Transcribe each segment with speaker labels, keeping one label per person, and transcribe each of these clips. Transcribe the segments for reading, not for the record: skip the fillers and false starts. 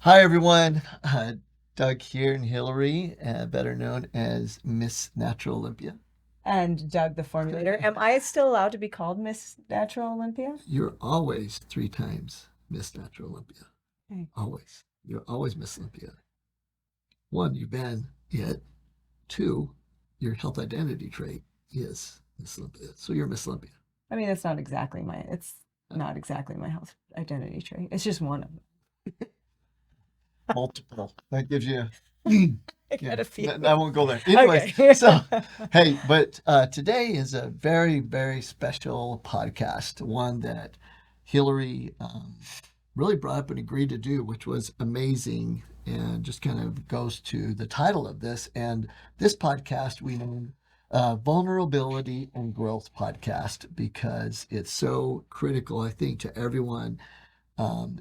Speaker 1: Hi, everyone. Doug here and Hilary, better known as Miss Natural Olympia.
Speaker 2: And Doug, the formulator. Am I still allowed to be called Miss Natural Olympia?
Speaker 1: You're always 3 times Miss Natural Olympia.
Speaker 2: Okay.
Speaker 1: Always. You're always Miss Olympia. One, you've been it. Two, your health identity trait is Miss Olympia. So you're Miss Olympia.
Speaker 2: I mean, it's not exactly my health identity trait. It's just one of them.
Speaker 1: Multiple. That gives you.
Speaker 2: I
Speaker 1: Yeah,
Speaker 2: got a few.
Speaker 1: I won't go there. Anyways,
Speaker 2: Okay.
Speaker 1: so hey, but today is a very, very special podcast, one that Hilary really brought up and agreed to do, which was amazing and just kind of goes to the title of this. And this podcast we named Vulnerability and Growth Podcast because it's so critical, I think, to everyone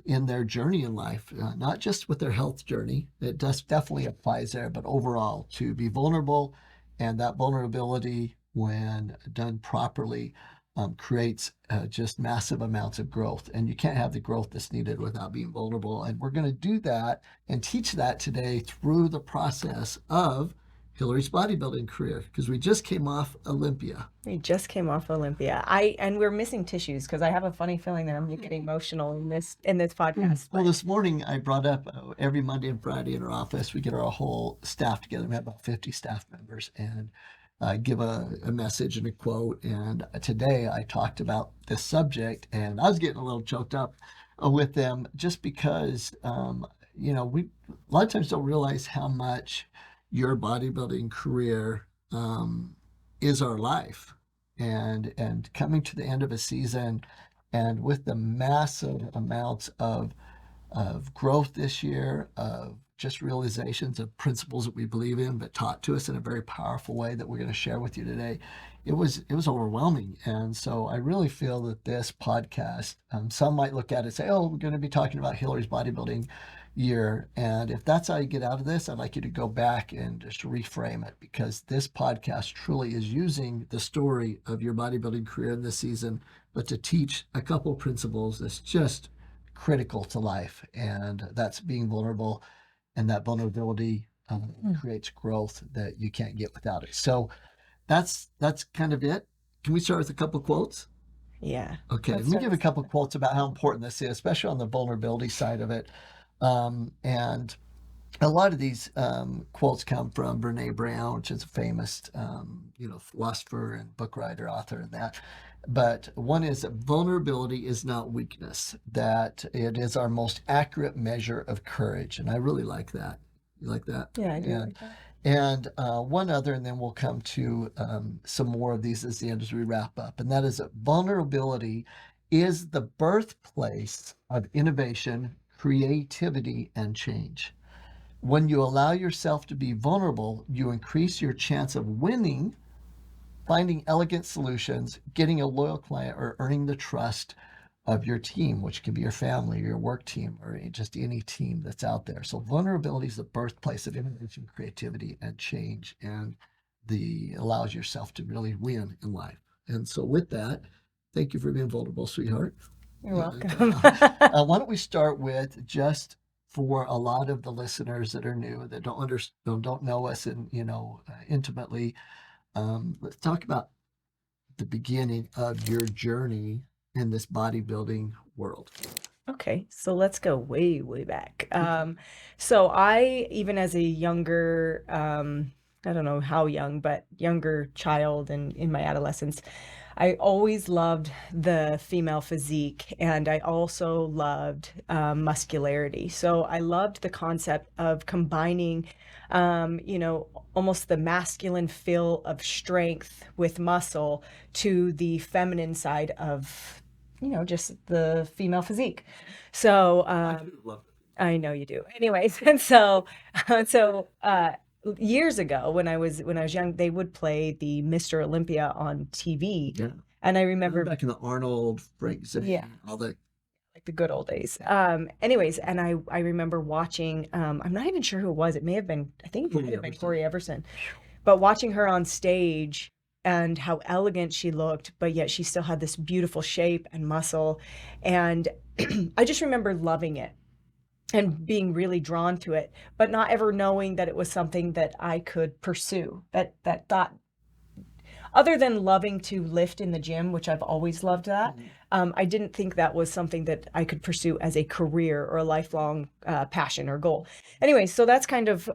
Speaker 1: in their journey in life, not just with their health journey. It does definitely applies there, but overall to be vulnerable, and that vulnerability, when done properly, creates just massive amounts of growth. And you can't have the growth that's needed without being vulnerable. And we're going to do that and teach that today through the process of Hilary's bodybuilding career because we just came off Olympia.
Speaker 2: We just came off Olympia. And we're missing tissues because I have a funny feeling that I'm getting emotional in this podcast.
Speaker 1: Well, this morning I brought up every Monday and Friday in our office, we get our whole staff together. We have about 50 staff members and give a message and a quote. And today I talked about this subject and I was getting a little choked up with them just because, we a lot of times don't realize how much your bodybuilding career is our life. And coming to the end of a season and with the massive amounts of growth this year, of just realizations of principles that we believe in, but taught to us in a very powerful way that we're going to share with you today. It was overwhelming, and so I really feel that this podcast, some might look at it and say, "Oh, we're going to be talking about Hilary's bodybuilding year," and if that's how you get out of this, I'd like you to go back and just reframe it because this podcast truly is using the story of your bodybuilding career in this season, but to teach a couple of principles that's just critical to life, and that's being vulnerable, and that vulnerability creates growth that you can't get without it. So that's kind of it. Can we start with a couple quotes?
Speaker 2: Yeah.
Speaker 1: Okay, let
Speaker 2: Let's
Speaker 1: me
Speaker 2: start
Speaker 1: give a
Speaker 2: with
Speaker 1: couple
Speaker 2: something.
Speaker 1: quotes about how important this is, especially on the vulnerability side of it. And a lot of these quotes come from Brene Brown, which is a famous, philosopher and book writer, author, and that. But one is that vulnerability is not weakness; that it is our most accurate measure of courage. And I really like that. You like that?
Speaker 2: Yeah, I do
Speaker 1: And
Speaker 2: like that.
Speaker 1: one other, and then we'll come to some more of these as the end as we wrap up. And that is that vulnerability is the birthplace of innovation, creativity, and change. When you allow yourself to be vulnerable, you increase your chance of winning, finding elegant solutions, getting a loyal client, or earning the trust of your team, which can be your family, your work team, or just any team that's out there. So vulnerability is the birthplace of innovation, creativity, and change, and the allows yourself to really win in life. And so with that, thank you for being vulnerable, sweetheart.
Speaker 2: You're
Speaker 1: And
Speaker 2: welcome.
Speaker 1: why don't we start with just for a lot of the listeners that are new that don't know us and intimately, let's talk about the beginning of your journey in this bodybuilding world.
Speaker 2: Okay, so let's go way, way back. So I, even as a younger, I don't know how young, but younger child and in my adolescence, I always loved the female physique and I also loved muscularity. So I loved the concept of combining, almost the masculine feel of strength with muscle to the feminine side of just the female physique. So
Speaker 1: Love
Speaker 2: I know you do. Anyways, and so years ago when I was young, they would play the Mr. Olympia on TV,
Speaker 1: it. Yeah.
Speaker 2: and I remember,
Speaker 1: Back in the Arnold, Frank
Speaker 2: yeah,
Speaker 1: Zane, all the
Speaker 2: like the good old days. Anyways, and I remember watching. I'm not even sure who it was. It may have been. I think it might
Speaker 1: Corey
Speaker 2: have been
Speaker 1: Everson.
Speaker 2: Corey Everson. But watching her on stage and how elegant she looked, but yet she still had this beautiful shape and muscle, and I just remember loving it. and being really drawn to it, but not ever knowing that it was something that I could pursue. That thought, other than loving to lift in the gym, which I've always loved that, I didn't think that was something that I could pursue as a career or a lifelong passion or goal. Anyway, so that's kind of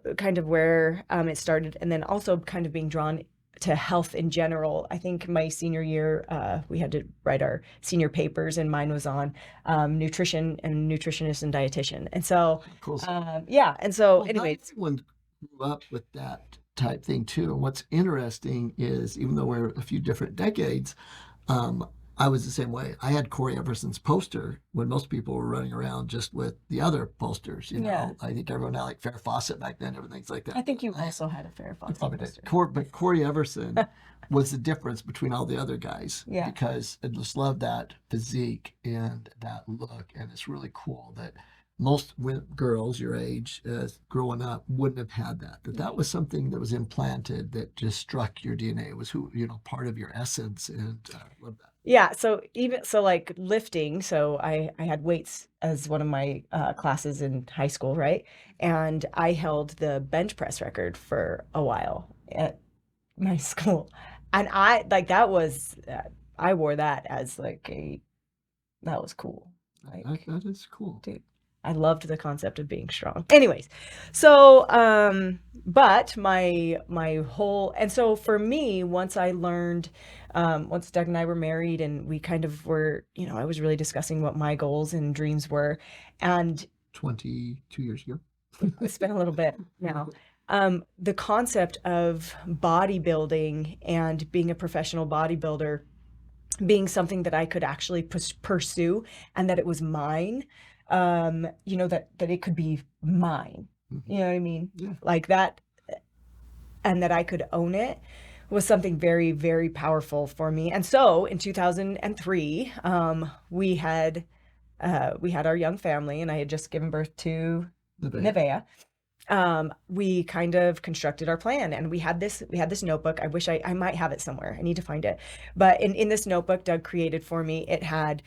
Speaker 2: where it started, and then also kind of being drawn to health in general. I think my senior year, we had to write our senior papers, and mine was on nutrition and nutritionist and dietitian. And so,
Speaker 1: Cool.
Speaker 2: yeah. And so,
Speaker 1: Well, not
Speaker 2: anyways,
Speaker 1: everyone grew up with that type thing too. And what's interesting is, even though we're a few different decades, I was the same way. I had Corey Everson's poster when most people were running around just with the other posters. You know,
Speaker 2: Yeah.
Speaker 1: I think everyone had like Farrah Fawcett back then, everything's like that.
Speaker 2: I think you also had a Farrah Fawcett
Speaker 1: Probably did.
Speaker 2: poster.
Speaker 1: But Corey Everson was the difference between all the other guys.
Speaker 2: Yeah.
Speaker 1: Because I just love that physique and that look. And it's really cool that most girls your age growing up wouldn't have had that. That was something that was implanted that just struck your DNA. It was who, you know, part of your essence. And I love that.
Speaker 2: Yeah, so even so, like lifting, so I had weights as one of my classes in high school, right? And I held the bench press record for a while at my school. And I like that was I wore that as like that was cool. Like,
Speaker 1: That is cool.
Speaker 2: dude, I loved the concept of being strong. Anyways, so but my whole, and so for me, once I learned, once Doug and I were married and we kind of were, you know, I was really discussing what my goals and dreams were, and
Speaker 1: 22 years ago.
Speaker 2: it's been a little bit now. The concept of bodybuilding and being a professional bodybuilder being something that I could actually pursue, and that it was mine, you know, that it could be mine. You know what I mean?
Speaker 1: Yeah.
Speaker 2: Like that, and that I could own it was something very, very powerful for me. And so in 2003, we had our young family, and I had just given birth to Nevaeh. We kind of constructed our plan, and we had this notebook. I wish I might have it somewhere. I need to find it. But in this notebook Doug created for me, it had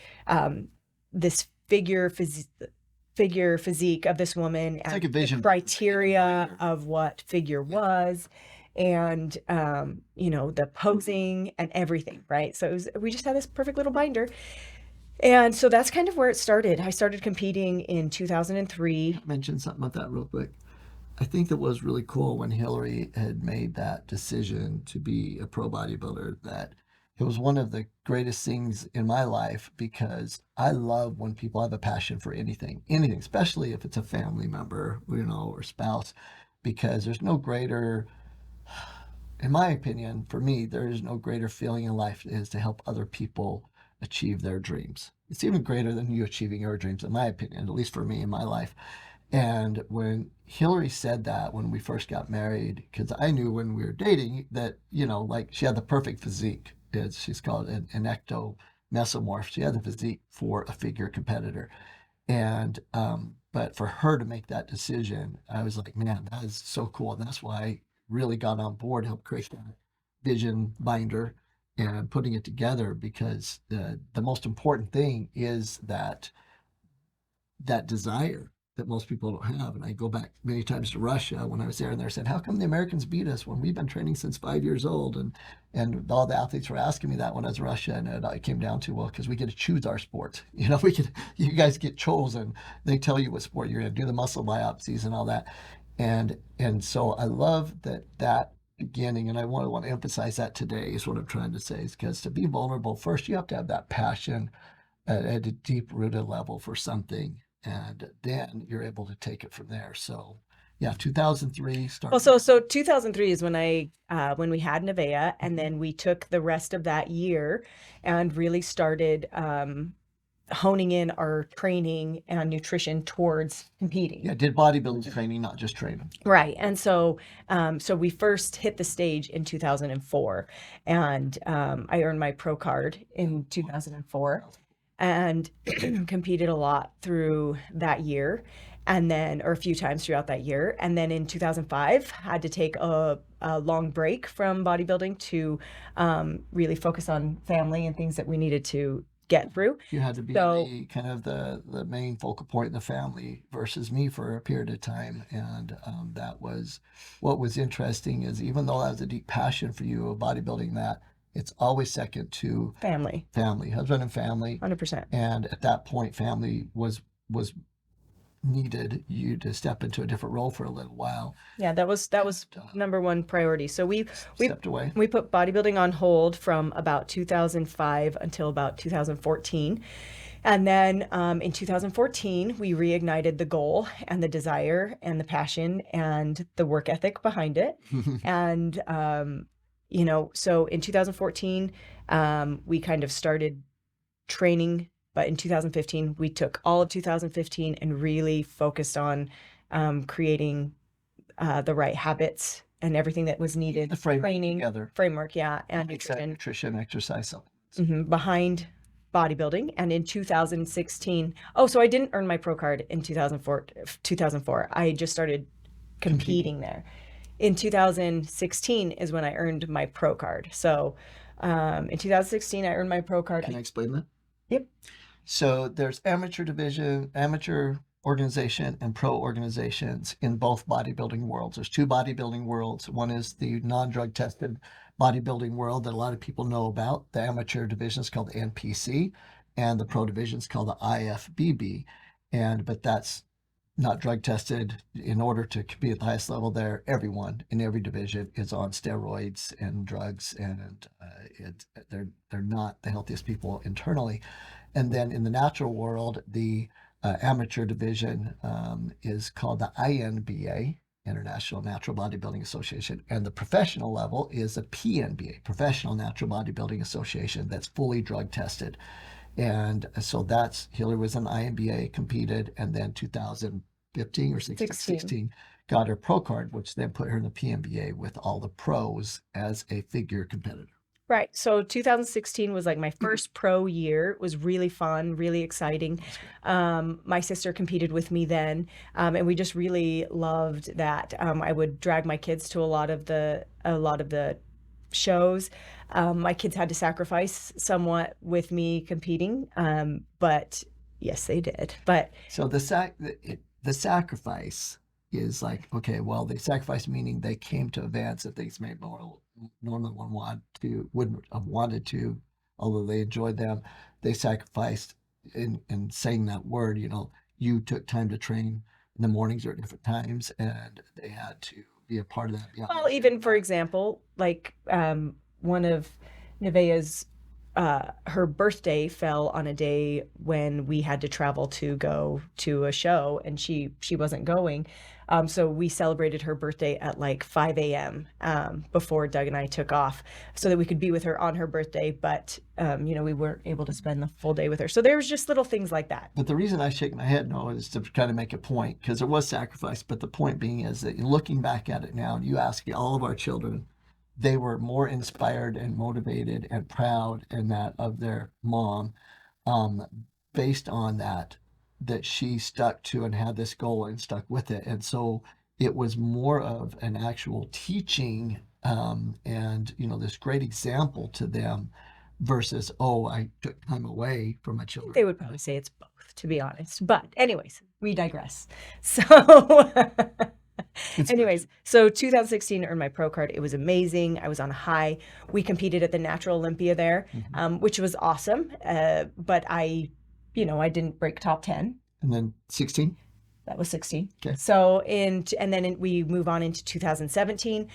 Speaker 2: this figure physique of this woman,
Speaker 1: It's
Speaker 2: and
Speaker 1: like a vision
Speaker 2: criteria of what figure was, and you know, the posing and everything, right? So we just had this perfect little binder. And so that's kind of where it started. I started competing in 2003.
Speaker 1: Mention something about that real quick. I think that was really cool when Hilary had made that decision to be a pro bodybuilder, that it was one of the greatest things in my life, because I love when people have a passion for anything, especially if it's a family member, you know, or spouse, because there's no greater, in my opinion, for me, there is no greater feeling in life is to help other people achieve their dreams. It's even greater than you achieving your dreams, in my opinion, at least for me in my life. And when Hilary said that when we first got married, because I knew when we were dating that, you know, like she had the perfect physique. She's called an ectomesomorph. She had the physique for a figure competitor. And, but for her to make that decision, I was like, man, that is so cool. And that's why I really got on board, helped create that vision binder and putting it together, because the most important thing is that desire that most people don't have. And I go back many times to Russia when I was there, and they said, how come the Americans beat us when we've been training since 5 years old? And all the athletes were asking me that when I was in Russia, and it came down to, well, because we get to choose our sport. You know, you guys get chosen. They tell you what sport you're going to do, the muscle biopsies and all that. And so I love that beginning, and I want to emphasize that today is what I'm trying to say, is because to be vulnerable, first you have to have that passion at a deep rooted level for something, and then you're able to take it from there. So yeah, 2003 started.
Speaker 2: Well, so 2003 is when when we had Nevaeh, and then we took the rest of that year and really started honing in our training and nutrition towards competing.
Speaker 1: Yeah, did bodybuilding training, not just training.
Speaker 2: Right. And so we first hit the stage in 2004, and I earned my pro card in 2004, and competed a lot through that year, and then, or a few times throughout that year. And then in 2005, had to take a long break from bodybuilding to really focus on family and things that we needed to get through.
Speaker 1: You had to be
Speaker 2: So
Speaker 1: the kind of the main focal point in the family versus me for a period of time, and that was what was interesting. Is even though that was a deep passion for you of bodybuilding, that it's always second to
Speaker 2: family,
Speaker 1: family, husband and family,
Speaker 2: 100%.
Speaker 1: and at that point, family was needed you to step into a different role for a little while.
Speaker 2: Yeah, that was number one priority. So we
Speaker 1: Stepped away.
Speaker 2: we put bodybuilding on hold from about 2005 until about 2014. And then in 2014, we reignited the goal and the desire and the passion and the work ethic behind it. And, so in 2014, we kind of started training. But in 2015, we took all of 2015 and really focused on creating the right habits and everything that was needed.
Speaker 1: The framework
Speaker 2: training
Speaker 1: together.
Speaker 2: Framework, yeah, and
Speaker 1: nutrition, exercise, supplements.
Speaker 2: Behind bodybuilding. And in 2016, so I didn't earn my pro card in 2004. I just started competing there. In 2016 is when I earned my pro card. So in 2016, I earned my pro card.
Speaker 1: Can I explain that?
Speaker 2: Yep.
Speaker 1: So there's amateur division, amateur organization, and pro organizations in both bodybuilding worlds. There's two bodybuilding worlds. One is the non-drug tested bodybuilding world that a lot of people know about. The amateur division is called the NPC, and the pro division is called the IFBB. But that's not drug tested. In order to be at the highest level there, everyone in every division is on steroids and drugs, and they're not the healthiest people internally. And then in the natural world, the amateur division is called the INBA, International Natural Bodybuilding Association, and the professional level is a PNBA, Professional Natural Bodybuilding Association, that's fully drug tested. And so that's, Hilary was an INBA, competed, and then 2015 or 16 got her pro card, which then put her in the PNBA with all the pros as a figure competitor.
Speaker 2: Right. So 2016 was like my first pro year. It was really fun, really exciting. My sister competed with me then, and we just really loved that. I would drag my kids to a lot of the shows. My kids had to sacrifice somewhat with me competing, but yes, they did. But
Speaker 1: so the sacrifice is like, okay, well, they sacrificed meaning they came to events that things may normally wouldn't have wanted to, although they enjoyed them. They sacrificed in saying that word. You took time to train in the mornings or at different times, and they had to be a part of that.
Speaker 2: Well, even for example, like one of Nevaeh's, her birthday fell on a day when we had to travel to go to a show, and she wasn't going. So we celebrated her birthday at like 5 a.m. Before Doug and I took off so that we could be with her on her birthday. But, we weren't able to spend the full day with her. So there was just little things like that.
Speaker 1: But the reason I shake my head no is to kind of make a point, because there was sacrifice. But the point being is that looking back at it now, you ask all of our children, they were more inspired and motivated and proud and that of their mom based on that she stuck to and had this goal and stuck with it. And so it was more of an actual teaching and this great example to them versus, I took time away from my children.
Speaker 2: They would probably say it's both, to be honest. But anyways, we digress. So anyways, so 2016 earned my pro card. It was amazing. I was on a high. We competed at the Natural Olympia there, which was awesome. But I didn't break top 10.
Speaker 1: And then 16?
Speaker 2: That was 16.
Speaker 1: Okay.
Speaker 2: So we move on into 2017.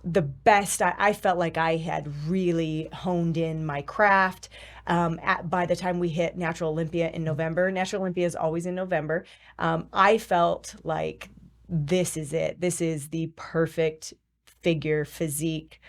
Speaker 2: The best, I felt like I had really honed in my craft. By the time we hit Natural Olympia in November, Natural Olympia is always in November. I felt like this is it. This is the perfect figure, physique.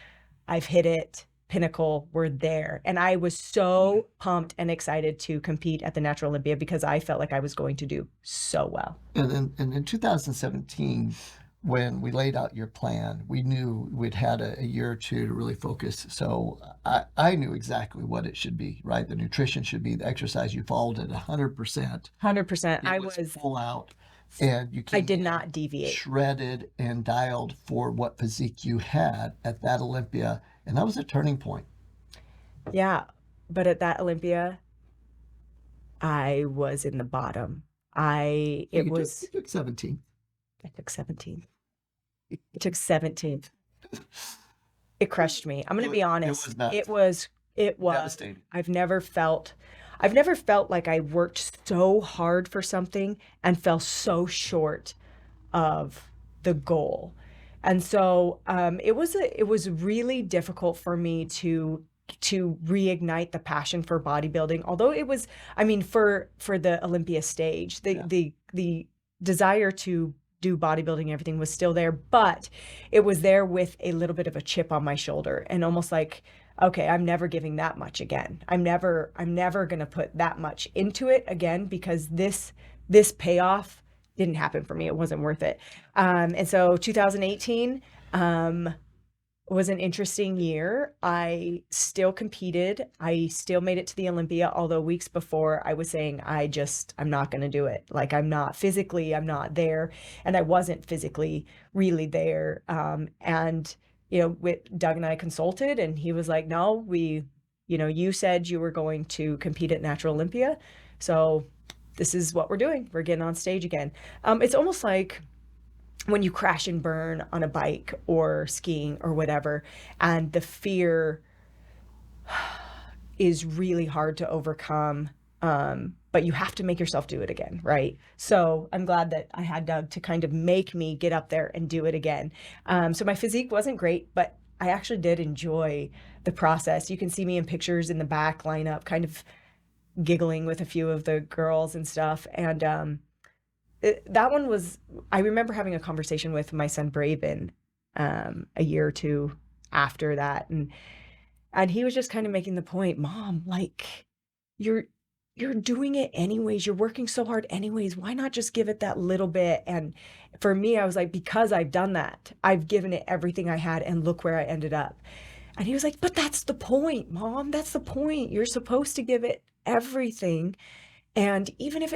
Speaker 2: I've hit it. Pinnacle, we're there. And I was so pumped and excited to compete at the Natural Olympia because I felt like I was going to do so well.
Speaker 1: And in 2017, when we laid out your plan, we knew we'd had a year or two to really focus. So I knew exactly what it should be, right? The nutrition should be, the exercise, you followed it 100%.
Speaker 2: 100%.
Speaker 1: I was full out. And
Speaker 2: I did not deviate.
Speaker 1: Shredded and dialed for what physique you had at that Olympia. And that was a turning point.
Speaker 2: Yeah. But at that Olympia, I was in the bottom.
Speaker 1: You took 17.
Speaker 2: I took 17. I took 17. It crushed me. I'm going to be honest.
Speaker 1: It was nuts.
Speaker 2: It was
Speaker 1: Devastating.
Speaker 2: I've never felt like I worked so hard for something and fell so short of the goal. And so it was really difficult for me to reignite the passion for bodybuilding. Although it was, I mean, for the Olympia stage, the desire to do bodybuilding and everything was still there, but it was there with a little bit of a chip on my shoulder and almost like, okay, I'm never giving that much again. I'm never going to put that much into it again, because this payoff didn't happen for me. It wasn't worth it. And so 2018 was an interesting year. I still competed. I still made it to the Olympia, although weeks before I was saying, I'm not going to do it. Like, I'm not there. And I wasn't physically really there. And, with Doug and I consulted, and he was like, no, you said you were going to compete at Natural Olympia. So this is what we're doing. We're getting on stage again. It's almost like when you crash and burn on a bike or skiing or whatever, and the fear is really hard to overcome. But you have to make yourself do it again, right? So I'm glad that I had Doug to kind of make me get up there and do it again. So my physique wasn't great, but I actually did enjoy the process. You can see me in pictures in the back lineup, kind of giggling with a few of the girls and stuff. And that one was, I remember having a conversation with my son Braven a year or two after that. And he was just kind of making the point, Mom, like, you're doing it anyways. You're working so hard anyways. Why not just give it that little bit? And for me, I was like, because I've done that, I've given it everything I had, and look where I ended up. And he was like, but that's the point, Mom. That's the point. You're supposed to give it everything. And even if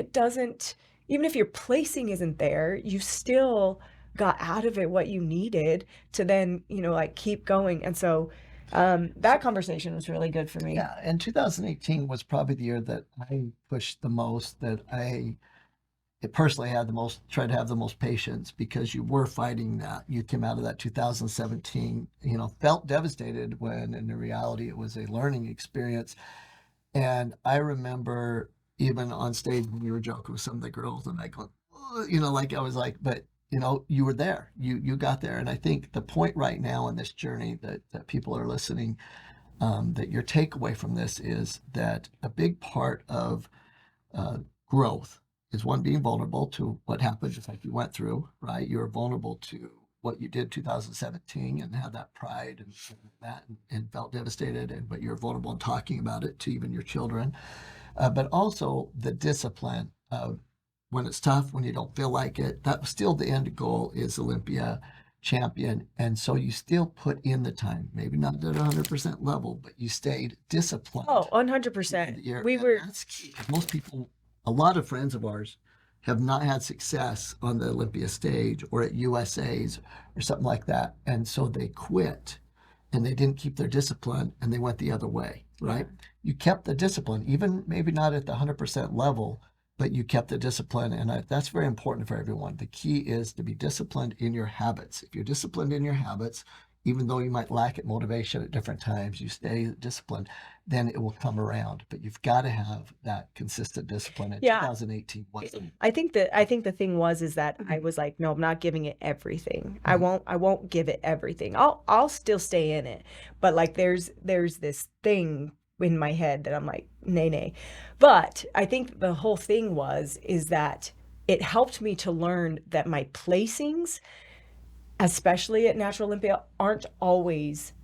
Speaker 2: your placing isn't there, you still got out of it what you needed to then, like, keep going. And so that conversation was really good for me.
Speaker 1: Yeah, and 2018 was probably the year that I pushed the most, that I personally tried to have the most patience, because you were fighting that. You came out of that 2017, felt devastated, when in reality it was a learning experience. And I remember even on stage when you were joking with some of the girls, and I go, like I was like, but you were there, you got there. And I think the point right now in this journey that people are listening, that your takeaway from this is that a big part of growth is, one, being vulnerable to what happened, just like you went through, right? You were vulnerable to what you did 2017 and had that pride and that, and felt devastated, but you're vulnerable in talking about it to even your children. But also the discipline of, when it's tough, when you don't feel like it, that was still the end goal, is Olympia champion. And so you still put in the time, maybe not at 100% level, but you stayed disciplined.
Speaker 2: Oh, 100%.
Speaker 1: That's key. Most people, a lot of friends of ours, have not had success on the Olympia stage or at USA's or something like that. And so they quit, and they didn't keep their discipline, and they went the other way, right? Yeah. You kept the discipline, even maybe not at the 100% level, but you kept the discipline. And that's very important for everyone. The key is to be disciplined in your habits. If you're disciplined in your habits, even though you might lack at motivation at different times, you stay disciplined, then it will come around. But you've got to have that consistent discipline. In 2018 wasn't.
Speaker 2: I think the thing is that I was like, no, I'm not giving it everything. Mm-hmm. I won't give it everything. I'll still stay in it. But like, there's this thing in my head that I'm like, nay. But I think the whole thing is that it helped me to learn that my placings, especially at Natural Olympia, aren't always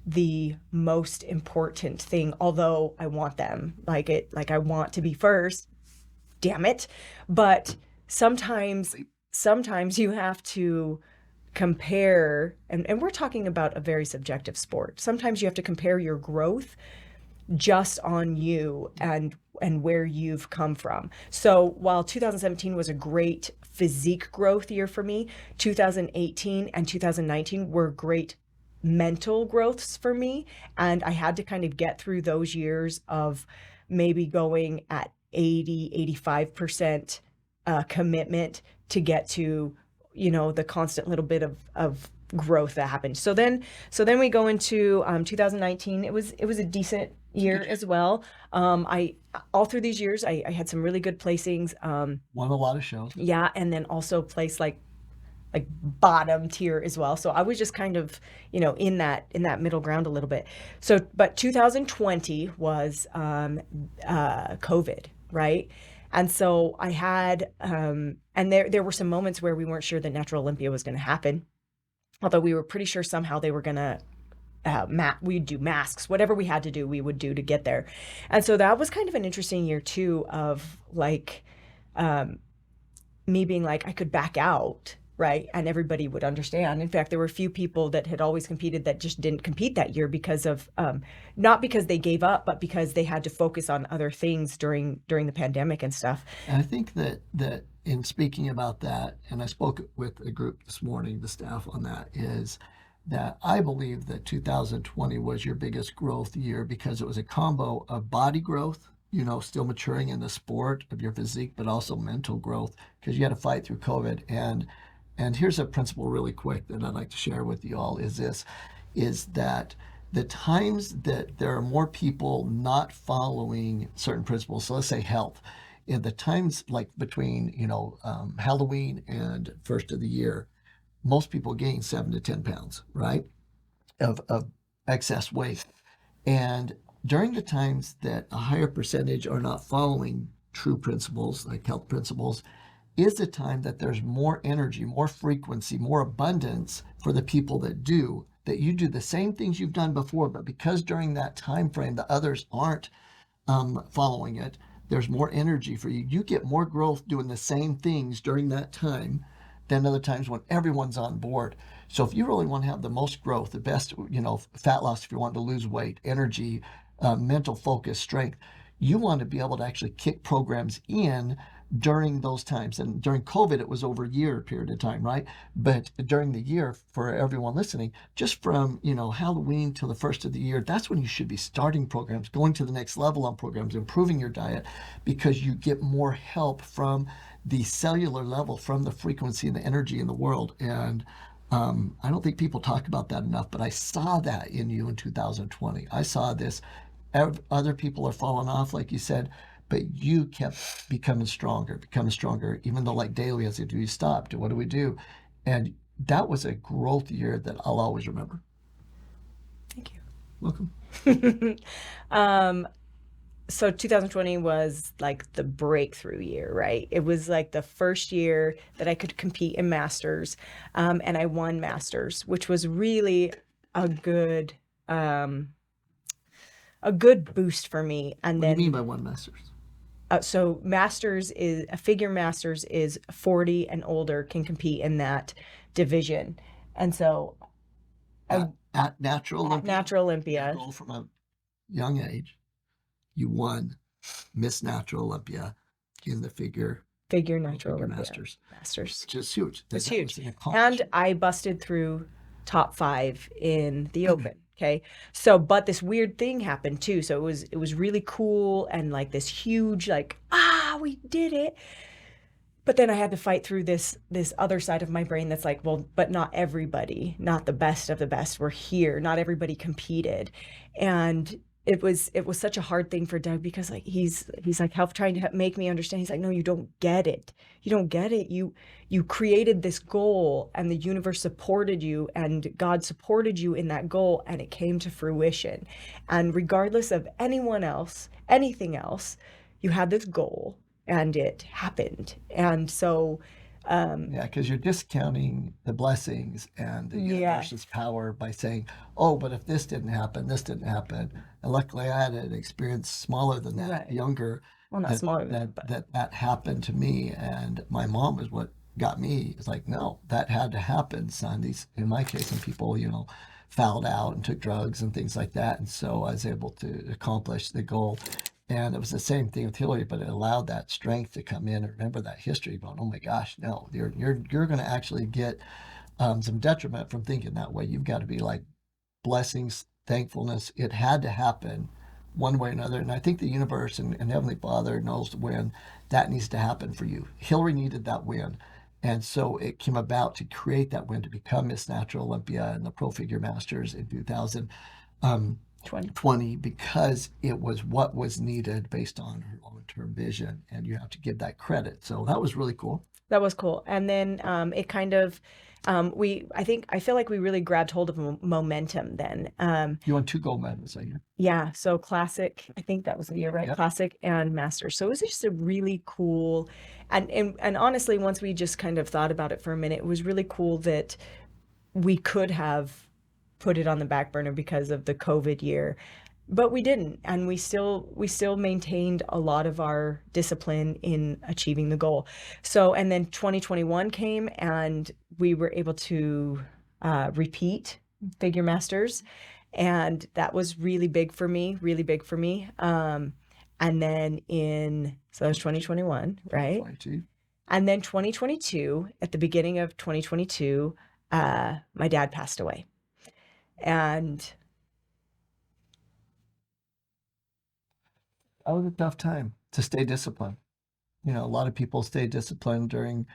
Speaker 2: the most important thing, although I want them. Like I want to be first, damn it. But sometimes you have to compare, and we're talking about a very subjective sport. Sometimes you have to compare your growth just on you and where you've come from. So while 2017 was a great physique growth year for me, 2018 and 2019 were great mental growths for me. And I had to kind of get through those years of maybe going at 85% commitment to get to, the constant little bit of growth that happened. So then we go into 2019. It was a decent year as well. I all through these years I had some really good placings.
Speaker 1: Won a lot of shows.
Speaker 2: Yeah, and then also placed like bottom tier as well. So I was just kind of, in that middle ground a little bit. So, but 2020 was COVID, right? And so I had, and there were some moments where we weren't sure that Natural Olympia was going to happen, although we were pretty sure somehow they were going to we'd do masks, whatever we had to do, we would do to get there. And so that was kind of an interesting year too, of like me being like, I could back out, right? And everybody would understand. In fact, there were a few people that had always competed that just didn't compete that year because of, not because they gave up, but because they had to focus on other things during the pandemic and stuff.
Speaker 1: And I think that in speaking about that, and I spoke with a group this morning, the staff on that, is that I believe that 2020 was your biggest growth year because it was a combo of body growth, still maturing in the sport of your physique, but also mental growth because you had to fight through COVID. And here's a principle really quick that I'd like to share with you all is that the times that there are more people not following certain principles, so let's say health, in the times like between, Halloween and first of the year, most people gain 7 to 10 pounds, right, of excess weight. And during the times that a higher percentage are not following true principles, like health principles, is the time that there's more energy, more frequency, more abundance for the people that do, that you do the same things you've done before, but because during that time frame the others aren't following it, there's more energy for you. You get more growth doing the same things during that time than other times when everyone's on board. So if you really want to have the most growth, the best, fat loss, if you want to lose weight, energy, mental focus, strength, you want to be able to actually kick programs in during those times. And during COVID, it was over a year period of time, right? But during the year, for everyone listening, just from, Halloween till the first of the year, that's when you should be starting programs, going to the next level on programs, improving your diet, because you get more help from the cellular level, from the frequency and the energy in the world. And I don't think people talk about that enough, but I saw that in you in 2020. I saw this. Other people are falling off, like you said, but you kept becoming stronger, even though like daily I said, do you stop? What do we do? And that was a growth year that I'll always remember.
Speaker 2: Thank you.
Speaker 1: Welcome.
Speaker 2: So 2020 was like the breakthrough year, right? It was like the first year that I could compete in Masters, and I won Masters, which was really a good boost for me. And
Speaker 1: What do
Speaker 2: then
Speaker 1: you mean by one Masters?
Speaker 2: So Masters is a figure Masters is 40 and older can compete in that division. And so
Speaker 1: at Natural Olympia,
Speaker 2: Natural Olympia,
Speaker 1: goal from a young age, you won Miss Natural Olympia in the figure
Speaker 2: Natural Olympia
Speaker 1: Masters,
Speaker 2: which
Speaker 1: is huge.
Speaker 2: It's huge. And I busted through top 5 in the Open. Okay. So, but this weird thing happened too. So it was really cool and like this huge, like, we did it. But then I had to fight through this other side of my brain that's like, well, but not everybody, not the best of the best were here. Not everybody competed. And it was such a hard thing for Doug because like he's like trying to make me understand. He's like, no, you don't get it. You don't get it. You created this goal and the universe supported you and God supported you in that goal and it came to fruition. And regardless of anyone else, anything else, you had this goal and it happened. And so
Speaker 1: because you're discounting the blessings and the universe's power by saying, oh, but if this didn't happen, this didn't happen. And luckily I had an experience smaller than that, younger.
Speaker 2: Well, not smaller than
Speaker 1: that happened to me. And my mom is what got me. It's like, no, that had to happen, son. In my case, some people, fouled out and took drugs and things like that. And so I was able to accomplish the goal. And it was the same thing with Hilary, but it allowed that strength to come in and remember that history going, oh my gosh, no, you're going to actually get some detriment from thinking that way. You've got to be like blessings, thankfulness. It had to happen one way or another. And I think the universe and Heavenly Father knows when that needs to happen for you. Hilary needed that win. And so it came about to create that win to become Miss Natural Olympia and the Pro Figure Masters in 2020 because it was what was needed based on her long-term vision. And you have to give that credit. So that was really cool.
Speaker 2: That was cool. And then it kind of, I feel like we really grabbed hold of momentum then.
Speaker 1: You won 2 gold medals that year.
Speaker 2: Yeah. So classic, I think that was the year, right?
Speaker 1: Yep.
Speaker 2: Classic and master. So it was just a really cool, and honestly, once we just kind of thought about it for a minute, it was really cool that we could have put it on the back burner because of the COVID year, but we didn't, and we still maintained a lot of our discipline in achieving the goal. So, and then 2021 came and we were able to repeat Figure Masters, and that was really big for me. And then so that was 2021, right?
Speaker 1: 22.
Speaker 2: And then 2022, at the beginning of 2022, my dad passed away. And
Speaker 1: that was a tough time to stay disciplined. You know, a lot of people stay disciplined during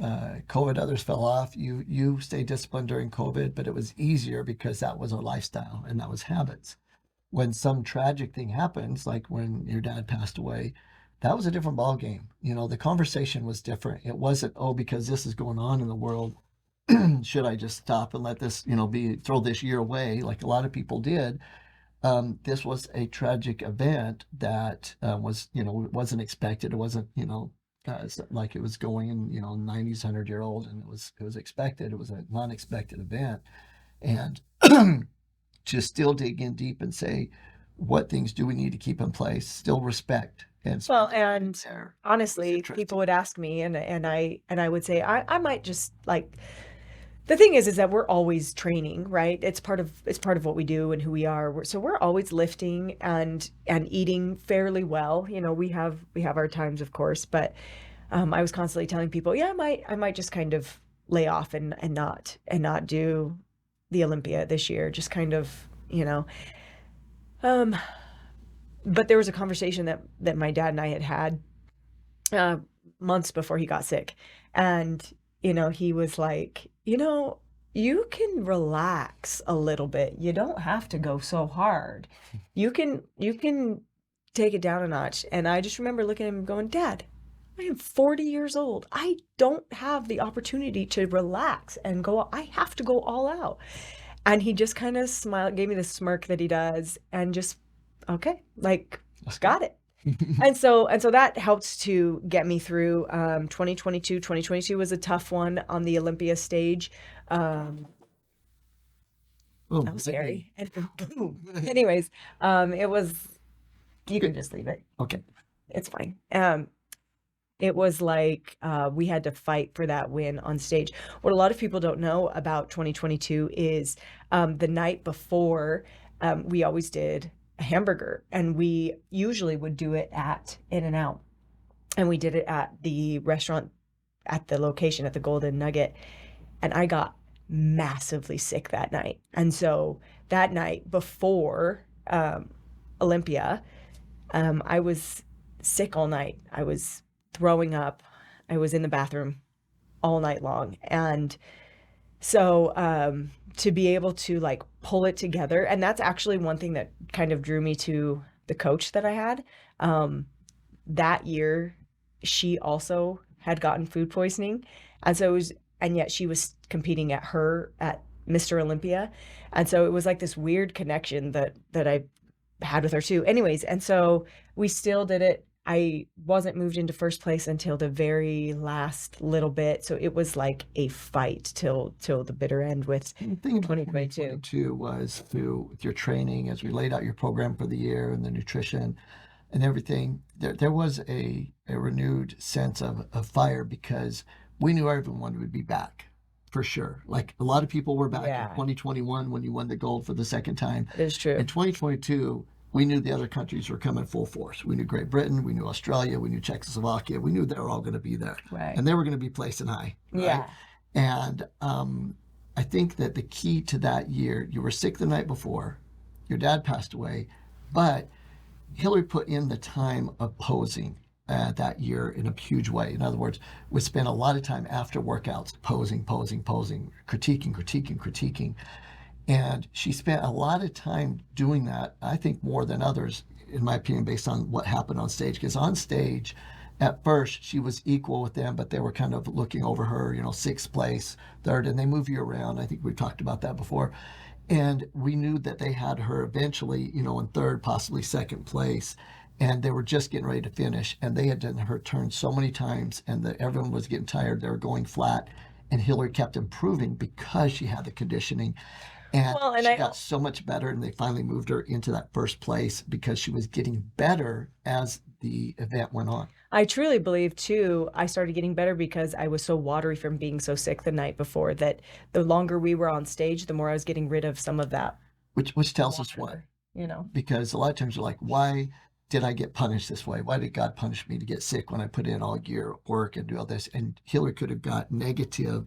Speaker 1: COVID. Others fell off. You stayed disciplined during COVID, but it was easier because that was a lifestyle and that was habits. When some tragic thing happens, like when your dad passed away, that was a different ball game. You know, the conversation was different. It wasn't, oh, because this is going on in the world, should I just stop and let this, throw this year away like a lot of people did. This was a tragic event that was, it wasn't expected. It wasn't, like it was going in, 90s, 100-year-old, and it was expected. It was a non-expected event. And to still dig in deep and say, what things do we need to keep in place? Still respect. And
Speaker 2: honestly, people would ask me, and I would say, I might just like. The thing is that we're always training, right? It's part of what we do and who we are. So we're always lifting and eating fairly well. We have our times, of course, but I was constantly telling people, yeah, I might just kind of lay off and not do the Olympia this year. Just kind of, but there was a conversation that my dad and I had months before he got sick, and he was like, you can relax a little bit. You don't have to go so hard. You can take it down a notch. And I just remember looking at him going, Dad, I am 40 years old. I don't have the opportunity to relax and go, I have to go all out. And he just kind of smiled, gave me the smirk that he does, and just, okay, like, got it. And so that helped to get me through 2022. 2022 was a tough one on the Olympia stage. That was scary. And boom. Anyways, it was, you can just leave it.
Speaker 1: Okay.
Speaker 2: It's fine. It was like we had to fight for that win on stage. What a lot of people don't know about 2022 is the night before, we always did a hamburger, and we usually would do it at In-N-Out, and we did it at the restaurant at the location at the Golden Nugget, and I got massively sick that night. And so that night before Olympia, I was sick all night. I was throwing up. I was in the bathroom all night long. And so to be able to like pull it together, and that's actually one thing that kind of drew me to the coach that I had. That year, she also had gotten food poisoning. And so and yet she was competing at Mr. Olympia. And so it was like this weird connection that I had with her too. Anyways, and so we still did it. I wasn't moved into first place until the very last little bit. So it was like a fight till the bitter end with 2022
Speaker 1: was with your training, as we laid out your program for the year and the nutrition and everything. There was a renewed sense of fire because we knew everyone would be back for sure. Like a lot of people were back in 2021 when you won the gold for the second time.
Speaker 2: It's true.
Speaker 1: In 2022, we knew the other countries were coming full force. We knew Great Britain, we knew Australia, we knew Czechoslovakia. We knew they were all going to be there.
Speaker 2: Right.
Speaker 1: And they were going to be placing high. Right?
Speaker 2: Yeah.
Speaker 1: And I think that the key to that year, you were sick the night before, your dad passed away, but Hilary put in the time of posing that year in a huge way. In other words, we spent a lot of time after workouts posing, posing, posing, critiquing, critiquing, critiquing. And she spent a lot of time doing that, I think more than others, in my opinion, based on what happened on stage. Because on stage, at first, she was equal with them, but they were kind of looking over her, sixth place, third, and they move you around. I think we've talked about that before. And we knew that they had her eventually, in third, possibly second place. And they were just getting ready to finish. And they had done her turn so many times, and everyone was getting tired. They were going flat. And Hilary kept improving because she had the conditioning. And
Speaker 2: Well, and
Speaker 1: she got so much better, and they finally moved her into that first place because she was getting better as the event went on.
Speaker 2: I truly believe too, I started getting better because I was so watery from being so sick the night before that the longer we were on stage, the more I was getting rid of some of that
Speaker 1: Which tells us what?
Speaker 2: water.
Speaker 1: Because a lot of times you're like, why did I get punished this way? Why did God punish me to get sick when I put in all year work and do all this? And Hillary could have got negative,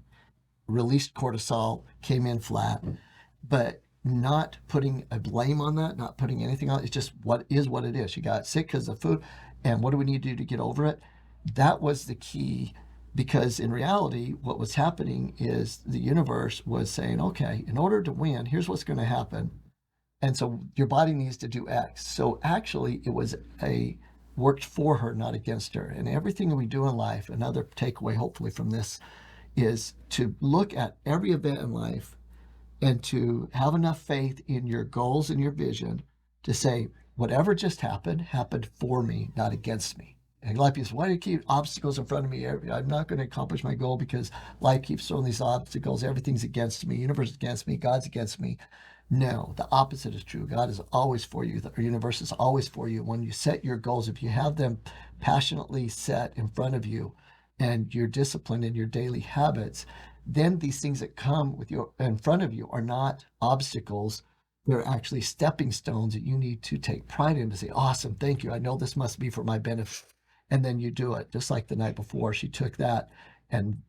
Speaker 1: released cortisol, came in flat, but not putting a blame on that, not putting anything on it. It's just what it is. She got sick because of food. And what do we need to do to get over it? That was the key, because in reality, what was happening is the universe was saying, okay, in order to win, here's what's going to happen. And so your body needs to do X. So actually, it was worked for her, not against her. And everything that we do in life, another takeaway, hopefully, from this is to look at every event in life and to have enough faith in your goals and your vision to say, whatever just happened for me, not against me. And a lot of people say, why do you keep obstacles in front of me? I'm not going to accomplish my goal because life keeps throwing these obstacles. Everything's against me. Universe is against me. God's against me. No, the opposite is true. God is always for you. The universe is always for you. When you set your goals, if you have them passionately set in front of you and you're disciplined in your daily habits, then these things that come with you in front of you are not obstacles. They're actually stepping stones that you need to take pride in, to say, awesome, thank you. I know this must be for my benefit. And then you do it. Just like the night before, she took that and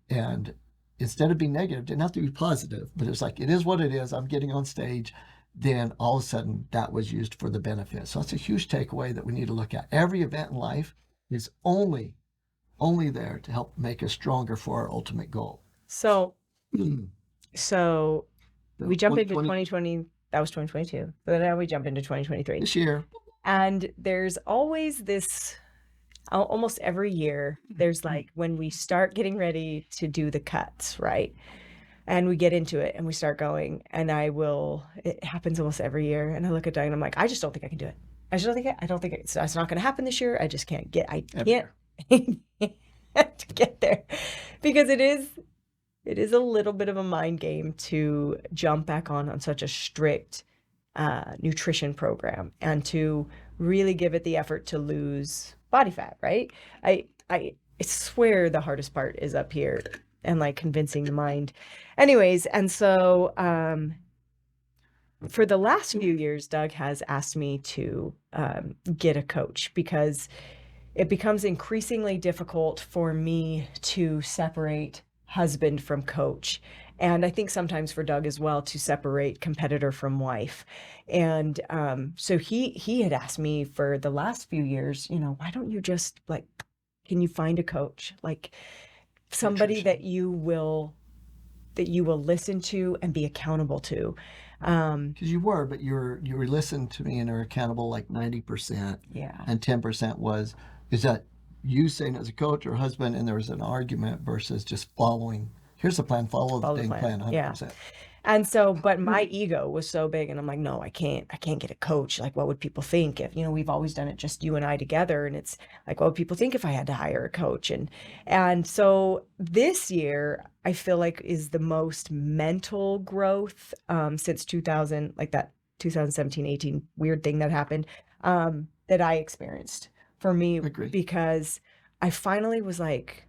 Speaker 1: instead of being negative, didn't have to be positive, but it was like, it is what it is. I'm getting on stage. Then all of a sudden that was used for the benefit. So that's a huge takeaway that we need to look at. Every event in life is only there to help make us stronger for our ultimate goal.
Speaker 2: So we jump into 2020. That was 2022. But now we jump into 2023.
Speaker 1: This year.
Speaker 2: And there's always this, almost every year, there's like when we start getting ready to do the cuts, right? And we get into it and we start going. And it happens almost every year. And I look at Doug and I'm like, I just don't think I can do it. I don't think it's not going to happen this year. I just can't get to get there, because it is a little bit of a mind game to jump back on such a strict nutrition program and to really give it the effort to lose body fat, right? I swear the hardest part is up here and like convincing the mind. Anyways, and so for the last few years, Doug has asked me to get a coach because it becomes increasingly difficult for me to separate husband from coach. And I think sometimes for Doug as well, to separate competitor from wife. And so he had asked me for the last few years, why don't you just can you find a coach? Like somebody that you will listen to and be accountable to.
Speaker 1: Because you were listening to me and are accountable like 90%.
Speaker 2: Yeah.
Speaker 1: And 10% is that you saying as a coach or husband, and there was an argument versus just following. Here's the plan, follow the dang plan, 100%.
Speaker 2: Yeah. And so, but my ego was so big, and I'm like, no, I can't get a coach. Like, what would people think if, we've always done it just you and I together, and it's like, what would people think if I had to hire a coach? And so this year, I feel like is the most mental growth since 2000, like that 2017, 18 weird thing that happened that I experienced for me.
Speaker 1: Agreed.
Speaker 2: Because I finally was like,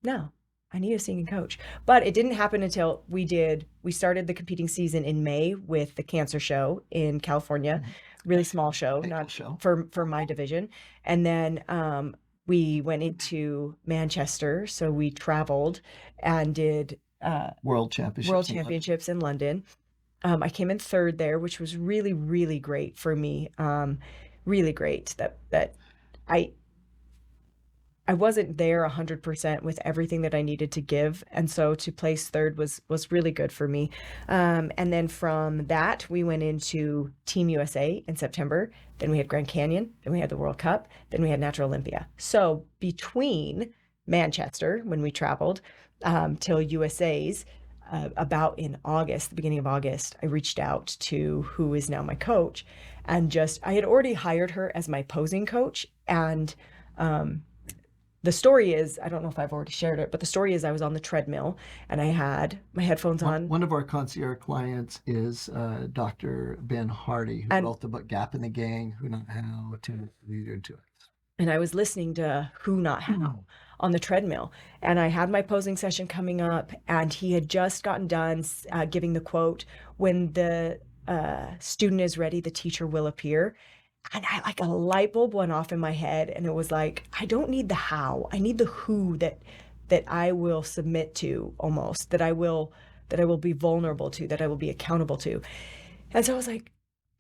Speaker 2: no, I need a singing coach. But it didn't happen until we started the competing season in May with the cancer show in California, really small show, not
Speaker 1: show
Speaker 2: for my division. And then we went into Manchester. So we traveled and did
Speaker 1: World Championships
Speaker 2: in London. I came in third there, which was really, really great for me. really great that I I wasn't there 100% with everything that I needed to give. And so to place third was really good for me. And then from that, we went into Team USA in September. Then we had Grand Canyon. Then we had the World Cup. Then we had Natural Olympia. So between Manchester, when we traveled, till USA's, about in August, the beginning of August, I reached out to who is now my coach, and I had already hired her as my posing coach. And the story is, I don't know if I've already shared it, but the story is I was on the treadmill and I had my headphones on.
Speaker 1: One of our concierge clients is Dr. Ben Hardy, who wrote the book Gap in the Gang, Who Not How, to Leader into It.
Speaker 2: And I was listening to Who Not How on the treadmill. And I had my posing session coming up, and he had just gotten done giving the quote, "When the student is ready, the teacher will appear." And I, like, a light bulb went off in my head, and it was like, I don't need the how. I need the who that I will submit to, almost, that I will be vulnerable to, that I will be accountable to. And so I was like,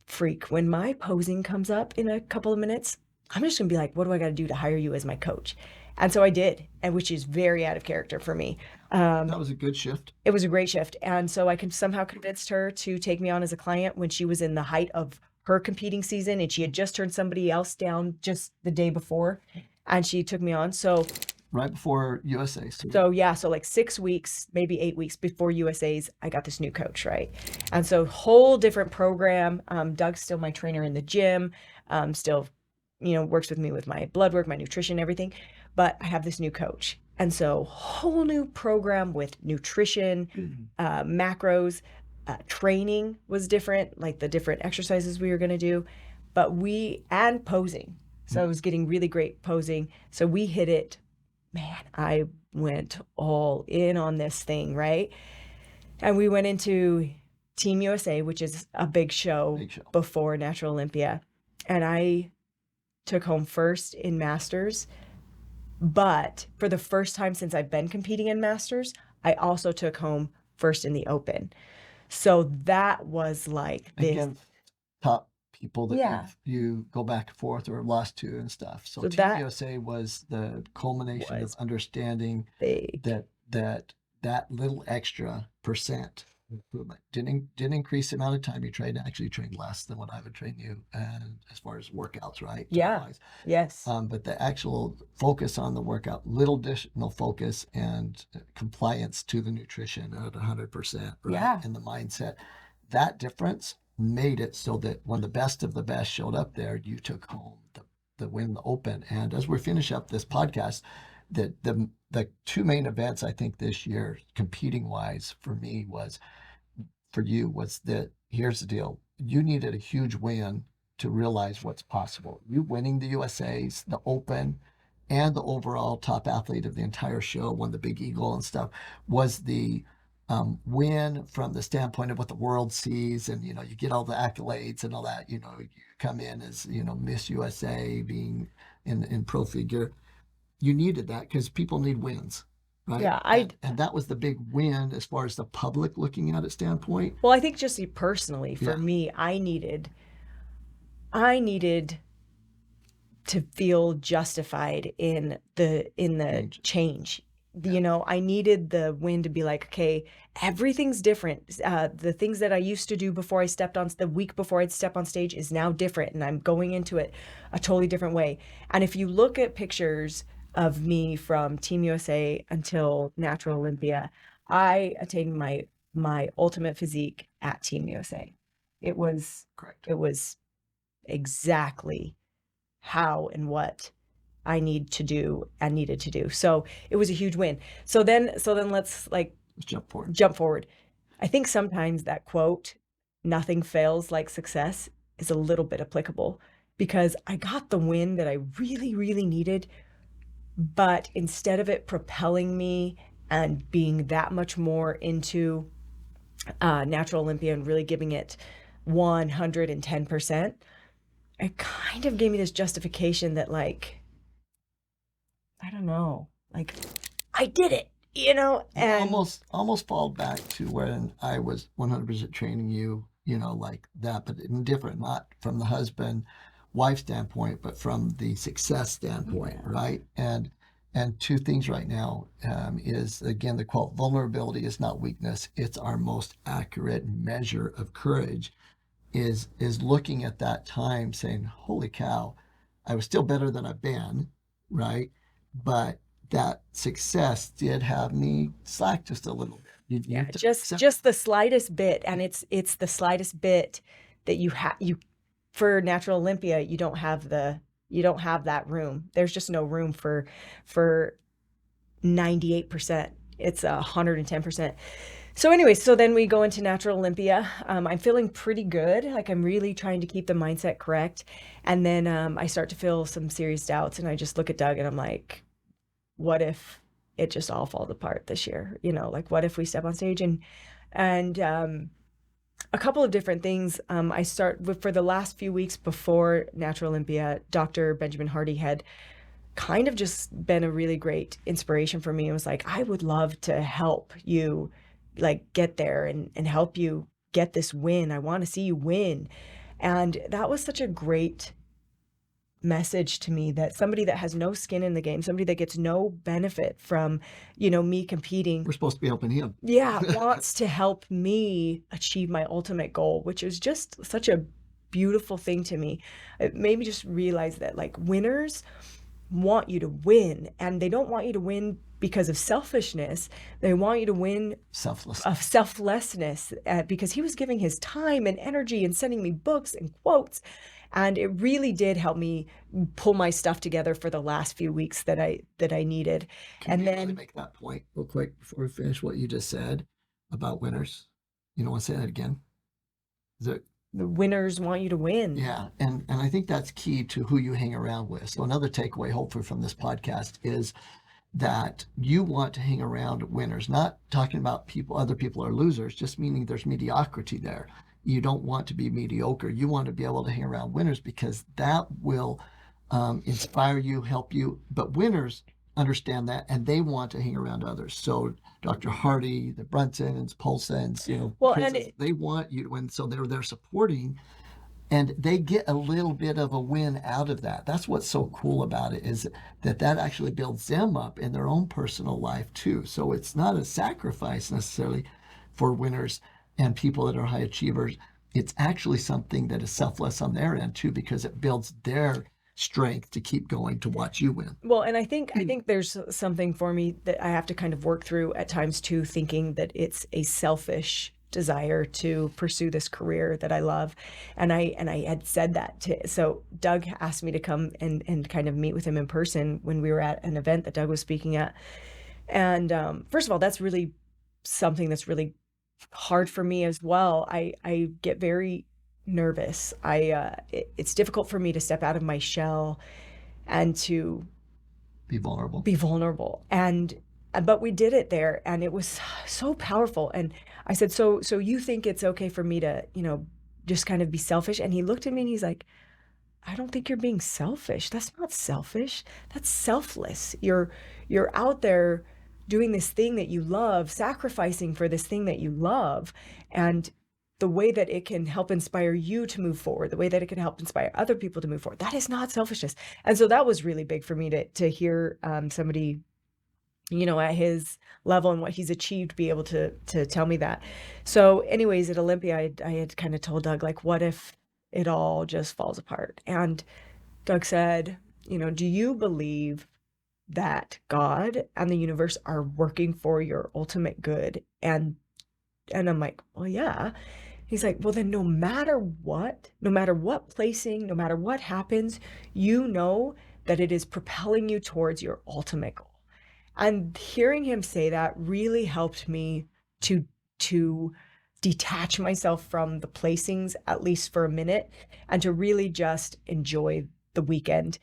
Speaker 2: freak, when my posing comes up in a couple of minutes, I'm just gonna be like, what do I got to do to hire you as my coach? And so I did, and which is very out of character for me.
Speaker 1: That was a good shift.
Speaker 2: It was a great shift. And so I somehow convinced her to take me on as a client when she was in the height of her competing season, and she had just turned somebody else down just the day before, and she took me on. So
Speaker 1: right before USA.
Speaker 2: So yeah, so like 6 weeks, maybe 8 weeks before USA's, I got this new coach, right? And so whole different program. Doug's still my trainer in the gym, still, works with me with my blood work, my nutrition, everything. But I have this new coach. And so whole new program with nutrition, macros, training was different, like the different exercises we were going to do, and posing. So I was getting really great posing. So we hit it. Man, I went all in on this thing, right? And we went into Team USA, which is a big show before Natural Olympia. And I took home first in Masters. But for the first time since I've been competing in Masters, I also took home first in the Open. So that was like this.
Speaker 1: Again, top people that you go back and forth or lost to and stuff. So Team USA was the culmination of understanding that little extra percent improvement didn't increase the amount of time you trained. Actually trained less than what I would train you, and as far as workouts, right?
Speaker 2: Yeah. Yes.
Speaker 1: But the actual focus on the workout, little additional focus and compliance to the nutrition at 100%, right?
Speaker 2: Yeah.
Speaker 1: And the mindset, that difference made it so that when the best of the best showed up there, you took home the win, the Open. And as we finish up this podcast, the two main events I think this year, competing wise for me, was that here's the deal. You needed a huge win to realize what's possible. You winning the USA's, the Open, and the overall top athlete of the entire show, won the Big Eagle and stuff, was the win from the standpoint of what the world sees. And, you get all the accolades and all that, you come in as, Miss USA, being in pro figure. You needed that because people need wins, right?
Speaker 2: Yeah,
Speaker 1: and that was the big win as far as the public looking at it standpoint.
Speaker 2: Well, I think just personally for me, I needed to feel justified in the change. Yeah. I needed the win to be like, okay, everything's different. The things that I used to do before I stepped on the week before I'd step on stage is now different, and I'm going into it a totally different way. And if you look at pictures of me from Team USA until Natural Olympia, I attained my ultimate physique at Team USA. It was correct. It was exactly how and what I needed to do. So it was a huge win. So then let's
Speaker 1: jump
Speaker 2: forward. I think sometimes that quote, "Nothing fails like success," is a little bit applicable, because I got the win that I really, really needed. But instead of it propelling me and being that much more into Natural Olympia and really giving it 110%, it kind of gave me this justification that, like, I don't know, like, I did it, and
Speaker 1: almost fall back to when I was 100% training you, like that, but different, not from the husband wife standpoint, but from the success standpoint,
Speaker 2: Yeah.
Speaker 1: right? And two things right now is, again, the quote, vulnerability is not weakness. It's our most accurate measure of courage, is looking at that time saying, holy cow, I was still better than I've been, right? But that success did have me slack just a little bit. You
Speaker 2: Yeah,
Speaker 1: need to
Speaker 2: just
Speaker 1: accept.
Speaker 2: just the slightest bit, and it's the slightest bit that you for Natural Olympia, you don't have that room. There's just no room for 98%. It's 110%. So anyway, so then we go into Natural Olympia. I'm feeling pretty good. Like I'm really trying to keep the mindset correct. And then I start to feel some serious doubts, and I just look at Doug and I'm like, what if it just all falls apart this year? Like what if we step on stage and a couple of different things. I start with, for the last few weeks before Natural Olympia, Dr. Benjamin Hardy had kind of just been a really great inspiration for me. It was like, I would love to help you like get there and help you get this win. I want to see you win. And that was such a great message to me, that somebody that has no skin in the game, somebody that gets no benefit from, me competing,
Speaker 1: We're supposed to be helping him.
Speaker 2: yeah, wants to help me achieve my ultimate goal, which is just such a beautiful thing to me. It made me just realize that like winners want you to win, and they don't want you to win because of selfishness. They want you to win
Speaker 1: Selfless.
Speaker 2: of selflessness, because he was giving his time and energy and sending me books and quotes. And it really did help me pull my stuff together for the last few weeks that I needed.
Speaker 1: Can
Speaker 2: And
Speaker 1: you really
Speaker 2: then
Speaker 1: make that point real quick before we finish what you just said about winners? You don't want to say that again? Is it?
Speaker 2: the winners want you to win.
Speaker 1: Yeah, and I think that's key to who you hang around with. So another takeaway, hopefully, from this podcast is that you want to hang around winners, not talking about other people are losers, just meaning there's mediocrity there. You don't want to be mediocre. You want to be able to hang around winners because that will inspire you, help you. But winners understand that and they want to hang around others. So Dr. Hardy, the Brunsons, Paulsons,
Speaker 2: Well,
Speaker 1: Princes, they want you to win. So they're supporting, and they get a little bit of a win out of that. That's what's so cool about it, is that actually builds them up in their own personal life too. So it's not a sacrifice necessarily for winners and people that are high achievers. It's actually something that is selfless on their end too, because it builds their strength to keep going to watch you win.
Speaker 2: Well, and I think there's something for me that I have to kind of work through at times too, thinking that it's a selfish desire to pursue this career that I love. And I had said that so Doug asked me to come and kind of meet with him in person when we were at an event that Doug was speaking at. And first of all, that's really something that's really hard for me as well. I get very nervous. It's difficult for me to step out of my shell and to
Speaker 1: Be vulnerable.
Speaker 2: But we did it there, and it was so powerful. And I said, so you think it's okay for me to, just kind of be selfish? And he looked at me and he's like, I don't think you're being selfish. That's not selfish. That's selfless. You're out there doing this thing that you love, sacrificing for this thing that you love. And the way that it can help inspire you to move forward, the way that it can help inspire other people to move forward, that is not selfishness. And so that was really big for me to hear somebody, at his level and what he's achieved, be able to tell me that. So anyways, at Olympia, I had kind of told Doug, like, what if it all just falls apart? And Doug said, do you believe that God and the universe are working for your ultimate good? And I'm like, well, yeah. He's like, well, then no matter what placing, no matter what happens, that it is propelling you towards your ultimate goal. And hearing him say that really helped me to detach myself from the placings, at least for a minute, and to really just enjoy the weekend.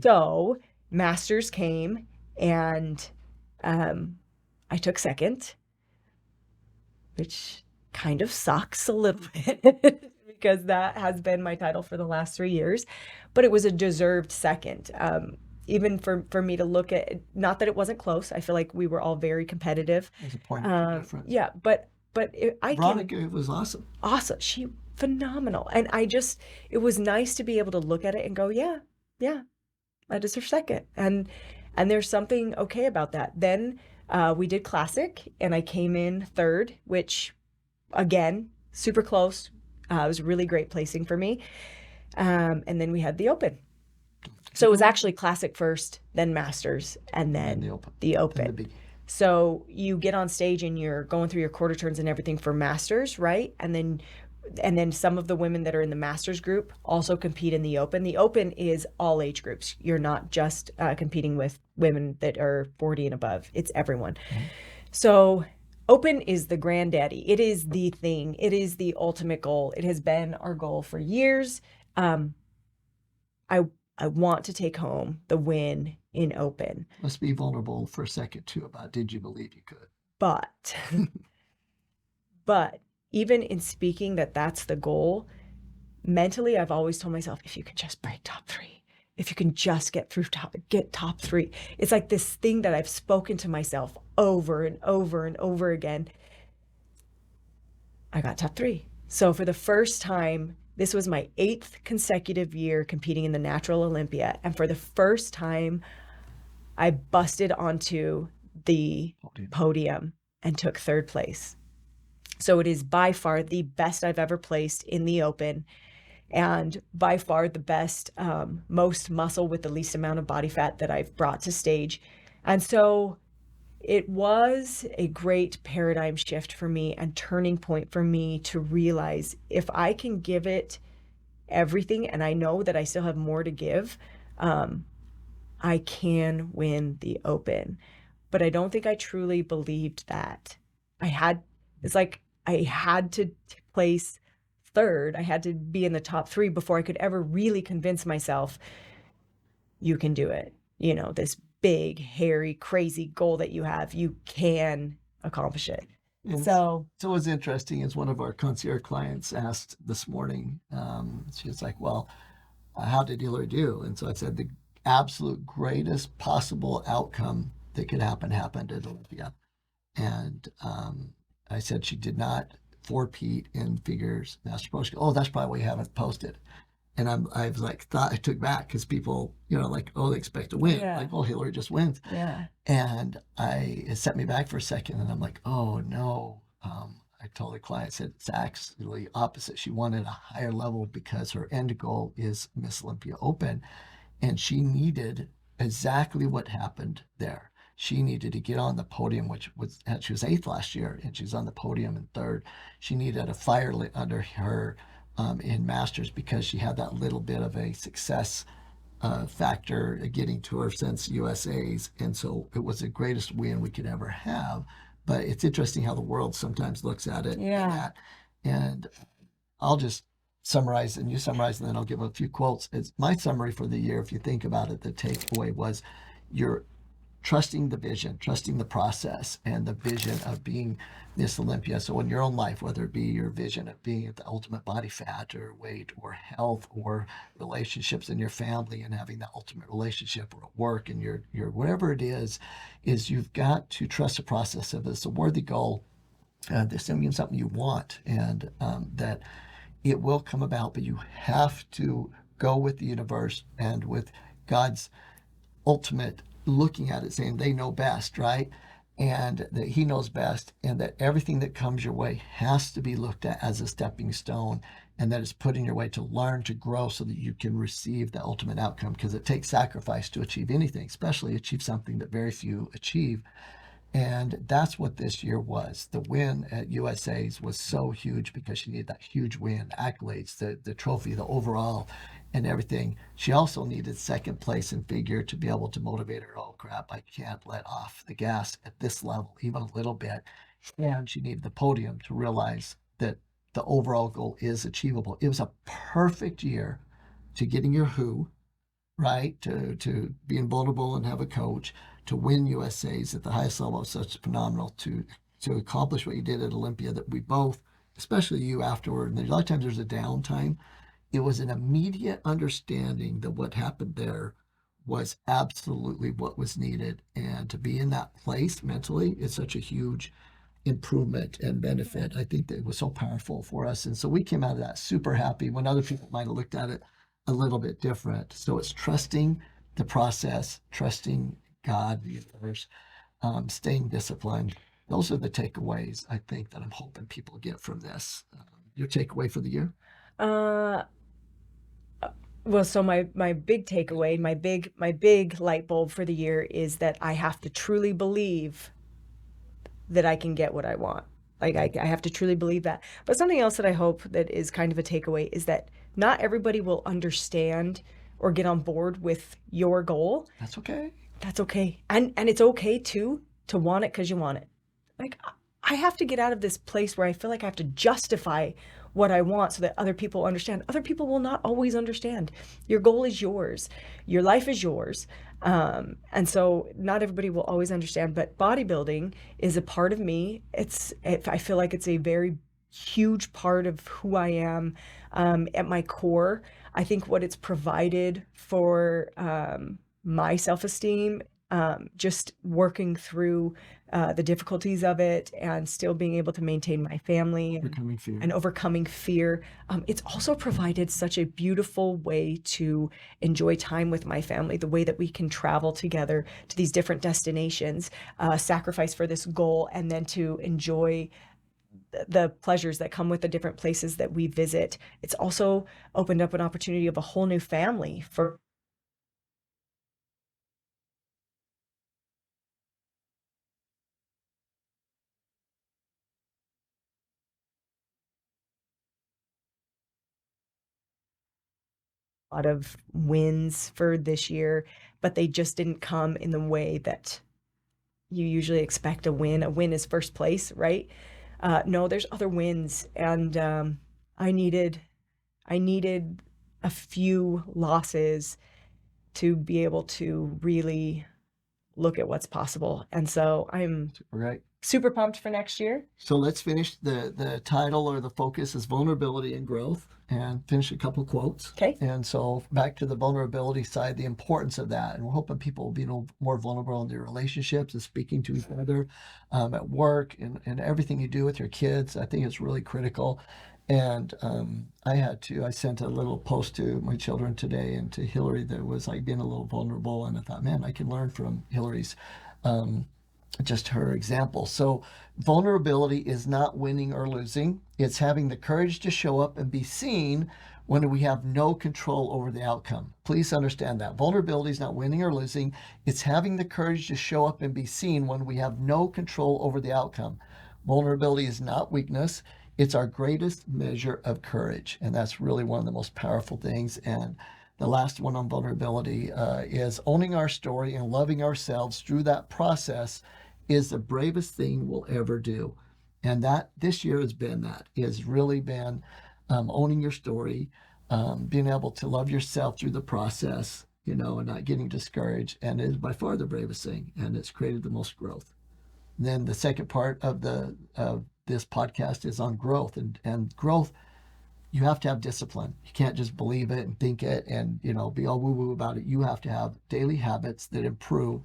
Speaker 2: So Masters came, and I took second, which kind of sucks a little bit because that has been my title for the last 3 years, but it was a deserved second. Even for me to look at, not that it wasn't close. I feel like we were all very competitive.
Speaker 1: There's a point of difference.
Speaker 2: Yeah, but
Speaker 1: Veronica was awesome.
Speaker 2: Awesome. She phenomenal. And it was nice to be able to look at it and go, yeah, yeah, I deserve second. And there's something okay about that. Then we did classic and I came in third, which again, super close. It was really great placing for me. And then we had the open. So it was actually classic first, then masters, and then the open. So you get on stage and you're going through your quarter turns and everything for masters, right? And then some of the women that are in the masters group also compete in the open. The open is all age groups. You're not just competing with women that are 40 and above. It's everyone. Mm-hmm. So open is the granddaddy. It is the thing. It is the ultimate goal. It has been our goal for years. I want to take home the win in open.
Speaker 1: Let's be vulnerable for a second too about did you believe you could?
Speaker 2: But even in speaking that's the goal, mentally I've always told myself, if you can just break top 3, if you can just get top 3. It's like this thing that I've spoken to myself over and over and over again. I got top 3. So for the first time, this was my 8th consecutive year competing in the natural Olympia. And for the first time, I busted onto the podium and took 3rd place. So it is by far the best I've ever placed in the open, and by far the best, most muscle with the least amount of body fat that I've brought to stage. And so it was a great paradigm shift for me and turning point for me to realize if I can give it everything, and I know that I still have more to give, I can win the open. But I don't think I truly believed that. I had to place 3rd. I had to be in the top 3 before I could ever really convince myself, you can do it. You know, this big, hairy, crazy goal that you have, you can accomplish it.
Speaker 1: And so what's interesting is one of our concierge clients asked this morning, she was like, well, how did Hilary do? And so I said, the absolute greatest possible outcome that could happen happened at Olympia. And I said she did not four-peat in figures master pro. She goes, oh, that's probably why you haven't posted. And I was like, I took back because people, like, oh, they expect to win. Yeah. Like, oh, Hilary just wins.
Speaker 2: Yeah.
Speaker 1: And it set me back for a second. And I'm like, oh, no. I told the client, I said, it's actually opposite. She wanted a higher level because her end goal is Miss Olympia Open. And she needed exactly what happened there. She needed to get on the podium, she was 8th last year, and she's on the podium in 3rd. She needed a fire lit under her in Masters because she had that little bit of a success factor getting to her since USA's. And so it was the greatest win we could ever have. But it's interesting how the world sometimes looks at it.
Speaker 2: Yeah.
Speaker 1: And I'll just summarize, and you summarize, and then I'll give a few quotes. It's my summary for the year. If you think about it, the takeaway was you're trusting the vision, trusting the process, and the vision of being Miss Olympia. So in your own life, whether it be your vision of being at the ultimate body fat or weight or health or relationships in your family and having that ultimate relationship, or at work and your whatever it is you've got to trust the process of it's a worthy goal. This means something you want, and that it will come about, but you have to go with the universe and with God's ultimate looking at it, saying they know best, right? And that he knows best, and that everything that comes your way has to be looked at as a stepping stone, and that it's put in your way to learn, to grow, so that you can receive the ultimate outcome, because it takes sacrifice to achieve anything, especially achieve something that very few achieve. And that's what this year was. The win at USA's was so huge because she needed that huge win, accolades, the trophy, the overall, and everything. She also needed 2nd place in figure to be able to motivate her. Oh crap, I can't let off the gas at this level, even a little bit. And she needed the podium to realize that the overall goal is achievable. It was a perfect year to getting your who, right? To being vulnerable and have a coach, to win USA's at the highest level of such phenomenal, to accomplish what you did at Olympia, that we both, especially you afterward, and a lot of times there's a downtime. It was an immediate understanding that what happened there was absolutely what was needed. And to be in that place mentally is such a huge improvement and benefit. I think that it was so powerful for us. And so we came out of that super happy when other people might have looked at it a little bit different. So it's trusting the process, trusting God, the universe, staying disciplined. Those are the takeaways I think that I'm hoping people get from this. Your takeaway for the year?
Speaker 2: Uh, well, so my big takeaway, my big light bulb for the year is that I have to truly believe that I can get what I want. Like I have to truly believe that. But something else that I hope that is kind of a takeaway is that not everybody will understand or get on board with your goal.
Speaker 1: That's okay.
Speaker 2: That's okay. And it's okay too to want it because you want it. Like I have to get out of this place where I feel like I have to justify what I want so that other people understand. Other people will not always understand. Your goal is yours. Your life is yours. And so not everybody will always understand, but bodybuilding is a part of me. I feel like it's a very huge part of who I am, at my core. I think what it's provided for, my self-esteem, just working through the difficulties of it and still being able to maintain my family
Speaker 1: Overcoming fear.
Speaker 2: and overcoming fear. It's also provided such a beautiful way to enjoy time with my family, the way that we can travel together to these different destinations, sacrifice for this goal, and then to enjoy the pleasures that come with the different places that we visit. It's also opened up an opportunity of a whole new family for a lot of wins for this year, but they just didn't come in the way that you usually expect a win. A win is first place, right? No, there's other wins, and I needed I needed a few losses to be able to really look at what's possible. And so I'm
Speaker 1: Right.
Speaker 2: super pumped for next year.
Speaker 1: So let's finish the title or the focus is vulnerability and growth, and finish a couple quotes.
Speaker 2: Okay.
Speaker 1: And so back to the vulnerability side, the importance of that. And we're hoping people will be more vulnerable in their relationships and speaking to each other, at work and everything you do with your kids. I think it's really critical. And I sent a little post to my children today and to Hilary that was like being a little vulnerable. And I thought, man, I can learn from Hilary's, just her example. So vulnerability is not winning or losing. It's having the courage to show up and be seen when we have no control over the outcome. Please understand that. Vulnerability is not winning or losing. It's having the courage to show up and be seen when we have no control over the outcome. Vulnerability is not weakness. It's our greatest measure of courage. And that's really one of the most powerful things. And the last one on vulnerability is owning our story and loving ourselves through that process is the bravest thing we'll ever do. And that this year has been that. It has really been owning your story, being able to love yourself through the process, and not getting discouraged. And it is by far the bravest thing. And it's created the most growth. And then the second part of this podcast is on growth. And growth, you have to have discipline. You can't just believe it and think it and, be all woo-woo about it. You have to have daily habits that improve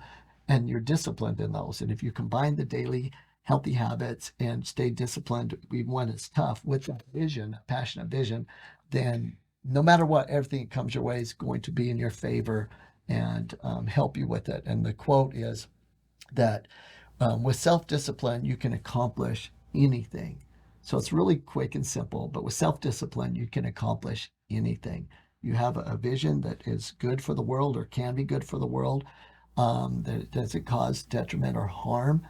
Speaker 1: and you're disciplined in those. And if you combine the daily healthy habits and stay disciplined, even when it's tough, with that vision, a passionate vision, then no matter what, everything that comes your way is going to be in your favor and help you with it. And the quote is that with self-discipline, you can accomplish anything. So it's really quick and simple, but with self-discipline, you can accomplish anything. You have a vision that is good for the world or can be good for the world, that doesn't cause detriment or harm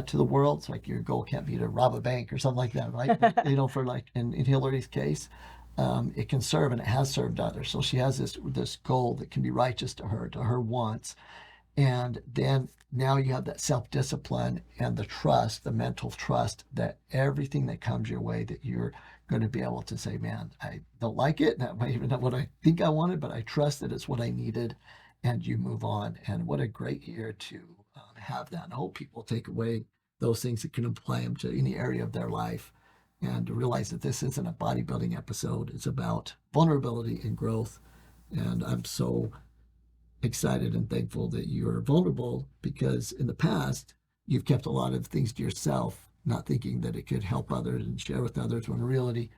Speaker 1: to the world. It's like your goal can't be to rob a bank or something like that, right? For like in Hilary's case, it can serve and it has served others. So she has this goal that can be righteous to her wants. And then now you have that self-discipline and the trust, the mental trust that everything that comes your way, that you're going to be able to say, man, I don't like it. That might even not what I think I wanted, but I trust that it's what I needed. And you move on. And what a great year to have that. And I hope people take away those things that can apply them to any area of their life and to realize that this isn't a bodybuilding episode. It's about vulnerability and growth. And I'm so excited and thankful that you are vulnerable, because in the past you've kept a lot of things to yourself not thinking that it could help others and share with others, when reality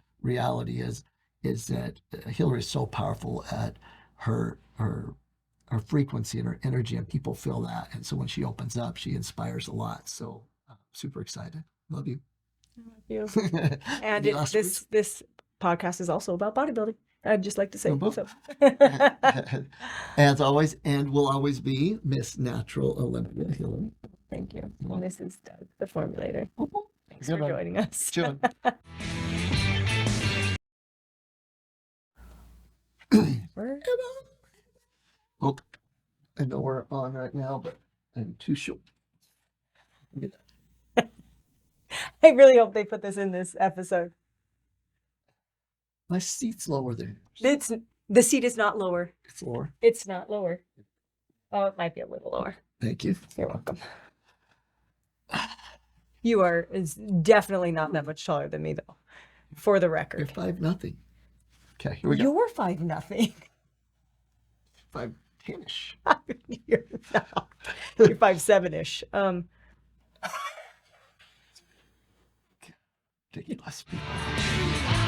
Speaker 1: is that Hilary is so powerful at her frequency and her energy, and people feel that. And so when she opens up, she inspires a lot. So super excited. Love you.
Speaker 2: You. And
Speaker 1: Any last words?
Speaker 2: this podcast is also about bodybuilding. I'd just like to say.
Speaker 1: Boom,
Speaker 2: So.
Speaker 1: As always, and will always be, Miss Natural Olympia Hilary.
Speaker 2: Thank you. And this is Doug, the Formulator. Thanks
Speaker 1: Good
Speaker 2: for
Speaker 1: one.
Speaker 2: joining us.
Speaker 1: Chewing. Oh, I know we're on right now, but I'm too short.
Speaker 2: I really hope they put this in this episode.
Speaker 1: My seat's lower there.
Speaker 2: The seat is not lower.
Speaker 1: It's lower.
Speaker 2: It's not lower. Oh, it might be a little lower.
Speaker 1: Thank you.
Speaker 2: You're welcome. You is definitely not that much taller than me, though. For the
Speaker 1: You're
Speaker 2: record.
Speaker 1: 5-0. Okay, here we go.
Speaker 2: You're 5-0.
Speaker 1: 5-10-ish.
Speaker 2: You're not. You're 5'7"-ish.
Speaker 1: Ridiculous people.